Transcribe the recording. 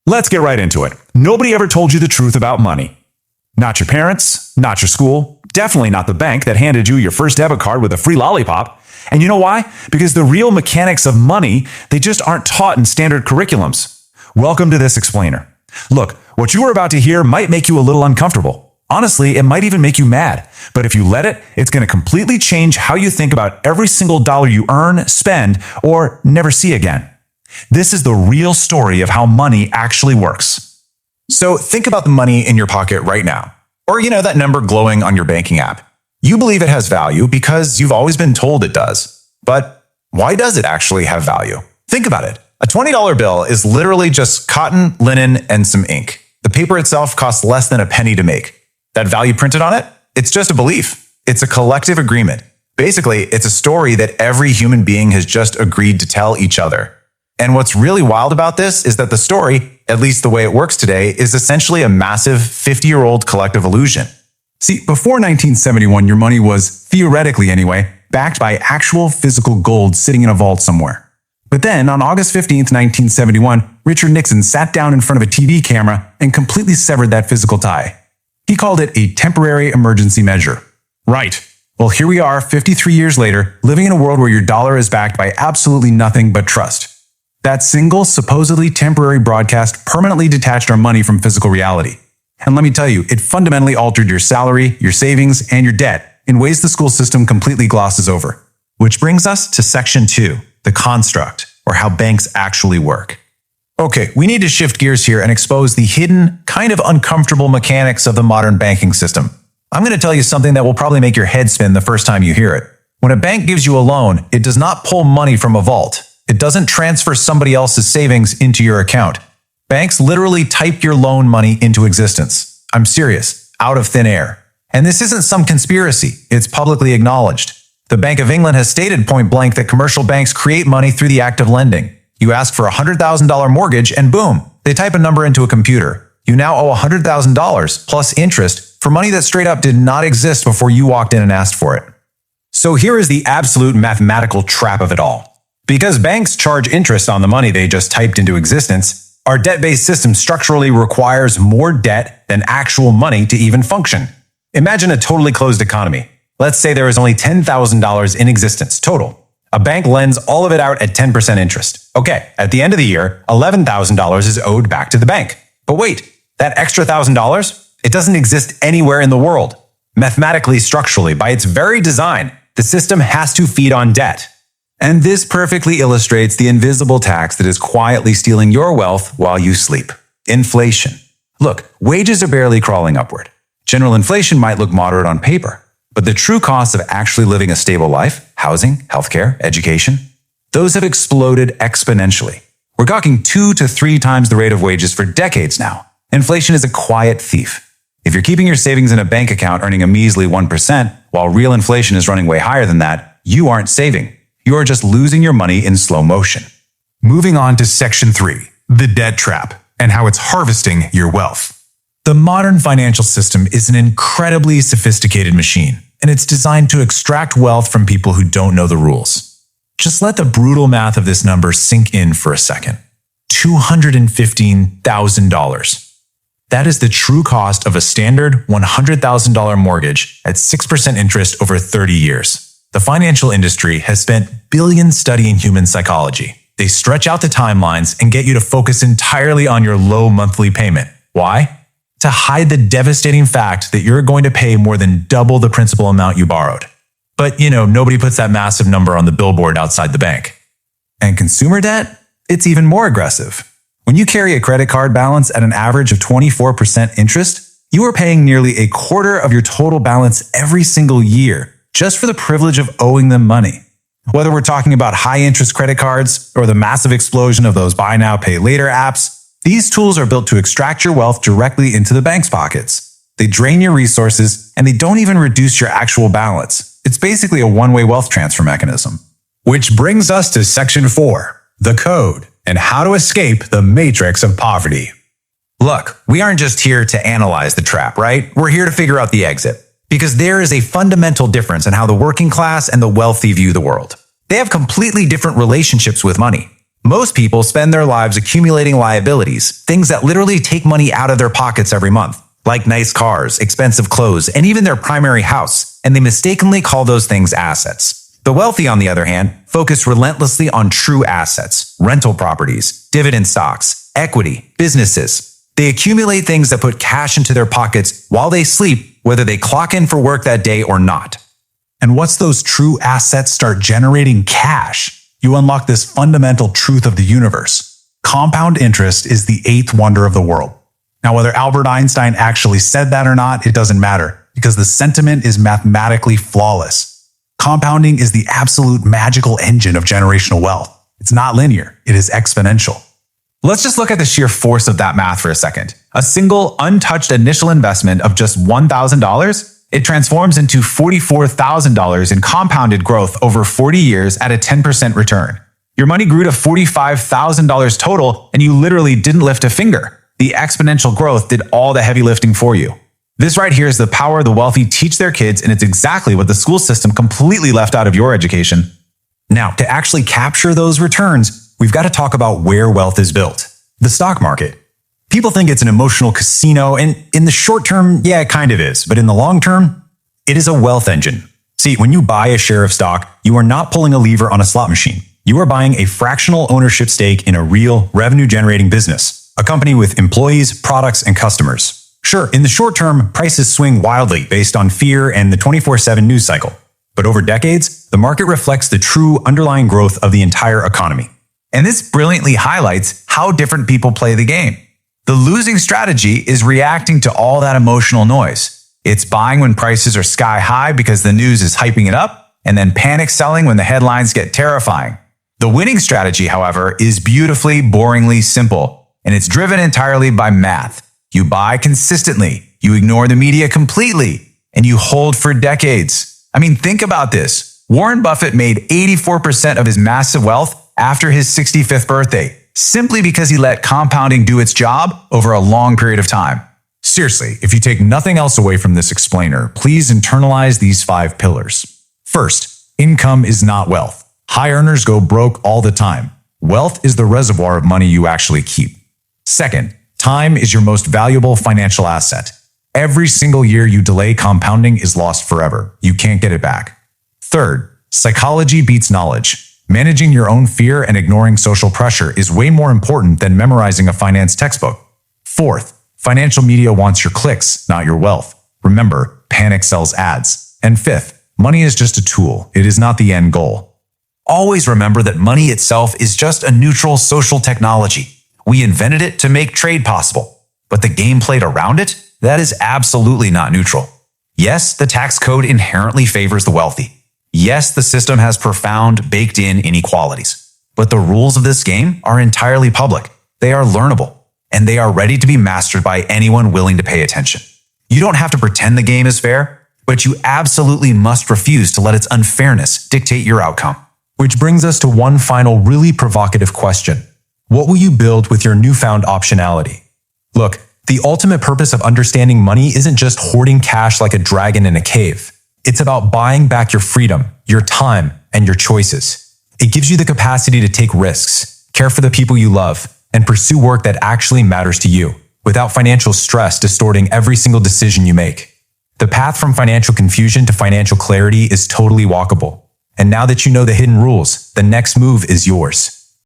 Let's get right into it. Nobody ever told you the truth about money. Not your parents, not your school, definitely not the bank that handed you your first debit card with a free lollipop. And you know why? Because the real mechanics of money, they just aren't taught in standard curriculums. Welcome to this explainer. Look, what you are about to hear might make you a little uncomfortable. Honestly, it might even make you mad. But if you let it, it's going to completely change how you think about every single dollar you earn, spend, or never see again. This is the real story of how money actually works. So think about the money in your pocket right now. Or, that number glowing on your banking app. You believe it has value because you've always been told it does. But why does it actually have value? Think about it. A $20 bill is literally just cotton, linen, and some ink. The paper itself costs less than a penny to make. That value printed on it? It's just a belief. It's a collective agreement. Basically, it's a story that every human being has just agreed to tell each other. And what's really wild about this is that the story, at least the way it works today, is essentially a massive 50-year-old collective illusion. See, before 1971, your money was, theoretically anyway, backed by actual physical gold sitting in a vault somewhere. But then, on August 15th, 1971, Richard Nixon sat down in front of a TV camera and completely severed that physical tie. He called it a temporary emergency measure. Right. Well, here we are, 53 years later, living in a world where your dollar is backed by absolutely nothing but trust. That single, supposedly temporary broadcast permanently detached our money from physical reality. And let me tell you, it fundamentally altered your salary, your savings, and your debt in ways the school system completely glosses over. Which brings us to Section 2, the construct, or how banks actually work. Okay, we need to shift gears here and expose the hidden, kind of uncomfortable mechanics of the modern banking system. I'm going to tell you something that will probably make your head spin the first time you hear it. When a bank gives you a loan, it does not pull money from a vault. It doesn't transfer somebody else's savings into your account. Banks literally type your loan money into existence. I'm serious, out of thin air. And this isn't some conspiracy, it's publicly acknowledged. The Bank of England has stated point blank that commercial banks create money through the act of lending. You ask for a $100,000 mortgage and boom, they type a number into a computer. You now owe $100,000 plus interest for money that straight up did not exist before you walked in and asked for it. So here is the absolute mathematical trap of it all. Because banks charge interest on the money they just typed into existence, our debt-based system structurally requires more debt than actual money to even function. Imagine a totally closed economy. Let's say there is only $10,000 in existence total. A bank lends all of it out at 10% interest. Okay, at the end of the year, $11,000 is owed back to the bank. But wait, that extra $1,000? It doesn't exist anywhere in the world. Mathematically, structurally, by its very design, the system has to feed on debt. And this perfectly illustrates the invisible tax that is quietly stealing your wealth while you sleep. Inflation. Look, wages are barely crawling upward. General inflation might look moderate on paper, but the true costs of actually living a stable life, housing, healthcare, education, those have exploded exponentially. We're talking 2 to 3 times the rate of wages for decades now. Inflation is a quiet thief. If you're keeping your savings in a bank account earning a measly 1%, while real inflation is running way higher than that, you aren't saving. You are just losing your money in slow motion. Moving on to Section 3, the debt trap, and how it's harvesting your wealth. The modern financial system is an incredibly sophisticated machine, and it's designed to extract wealth from people who don't know the rules. Just let the brutal math of this number sink in for a second. $215,000. That is the true cost of a standard $100,000 mortgage at 6% interest over 30 years. The financial industry has spent billions studying human psychology. They stretch out the timelines and get you to focus entirely on your low monthly payment. Why? To hide the devastating fact that you're going to pay more than double the principal amount you borrowed. But, nobody puts that massive number on the billboard outside the bank. And consumer debt? It's even more aggressive. When you carry a credit card balance at an average of 24% interest, you are paying nearly a quarter of your total balance every single year, just for the privilege of owing them money. Whether we're talking about high-interest credit cards or the massive explosion of those buy now, pay later apps, these tools are built to extract your wealth directly into the bank's pockets. They drain your resources, and they don't even reduce your actual balance. It's basically a one-way wealth transfer mechanism. Which brings us to Section 4, the code, and how to escape the matrix of poverty. Look, we aren't just here to analyze the trap, right? We're here to figure out the exit. Because there is a fundamental difference in how the working class and the wealthy view the world. They have completely different relationships with money. Most people spend their lives accumulating liabilities, things that literally take money out of their pockets every month, like nice cars, expensive clothes, and even their primary house, and they mistakenly call those things assets. The wealthy, on the other hand, focus relentlessly on true assets, rental properties, dividend stocks, equity, businesses. They accumulate things that put cash into their pockets while they sleep, whether they clock in for work that day or not. And once those true assets start generating cash, you unlock this fundamental truth of the universe. Compound interest is the eighth wonder of the world. Now, whether Albert Einstein actually said that or not, it doesn't matter, because the sentiment is mathematically flawless. Compounding is the absolute magical engine of generational wealth. It's not linear, it is exponential. Let's just look at the sheer force of that math for a second. A single, untouched initial investment of just $1,000, it transforms into $44,000 in compounded growth over 40 years at a 10% return. Your money grew to $45,000 total, and you literally didn't lift a finger. The exponential growth did all the heavy lifting for you. This right here is the power the wealthy teach their kids, and it's exactly what the school system completely left out of your education. Now, to actually capture those returns, we've got to talk about where wealth is built. The stock market. People think it's an emotional casino, and in the short term, yeah, it kind of is. But in the long term, it is a wealth engine. See, when you buy a share of stock, you are not pulling a lever on a slot machine. You are buying a fractional ownership stake in a real revenue-generating business, a company with employees, products, and customers. Sure, in the short term, prices swing wildly based on fear and the 24/7 news cycle. But over decades, the market reflects the true underlying growth of the entire economy. And this brilliantly highlights how different people play the game. The losing strategy is reacting to all that emotional noise. It's buying when prices are sky high because the news is hyping it up, and then panic selling when the headlines get terrifying. The winning strategy, however, is beautifully, boringly simple, and it's driven entirely by math. You buy consistently, you ignore the media completely, and you hold for decades. I mean, think about this. Warren Buffett made 84% of his massive wealth after his 65th birthday, simply because he let compounding do its job over a long period of time. Seriously, if you take nothing else away from this explainer, please internalize these 5 pillars. First, income is not wealth. High earners go broke all the time. Wealth is the reservoir of money you actually keep. Second, time is your most valuable financial asset. Every single year you delay compounding is lost forever. You can't get it back. Third, psychology beats knowledge. Managing your own fear and ignoring social pressure is way more important than memorizing a finance textbook. Fourth, financial media wants your clicks, not your wealth. Remember, panic sells ads. And fifth, money is just a tool. It is not the end goal. Always remember that money itself is just a neutral social technology. We invented it to make trade possible. But the game played around it, that is absolutely not neutral. Yes, the tax code inherently favors the wealthy. Yes, the system has profound, baked-in inequalities. But the rules of this game are entirely public. They are learnable, and they are ready to be mastered by anyone willing to pay attention. You don't have to pretend the game is fair, but you absolutely must refuse to let its unfairness dictate your outcome. Which brings us to one final really provocative question. What will you build with your newfound optionality? Look, the ultimate purpose of understanding money isn't just hoarding cash like a dragon in a cave. It's about buying back your freedom, your time, and your choices. It gives you the capacity to take risks, care for the people you love, and pursue work that actually matters to you, without financial stress distorting every single decision you make. The path from financial confusion to financial clarity is totally walkable. And now that you know the hidden rules, the next move is yours.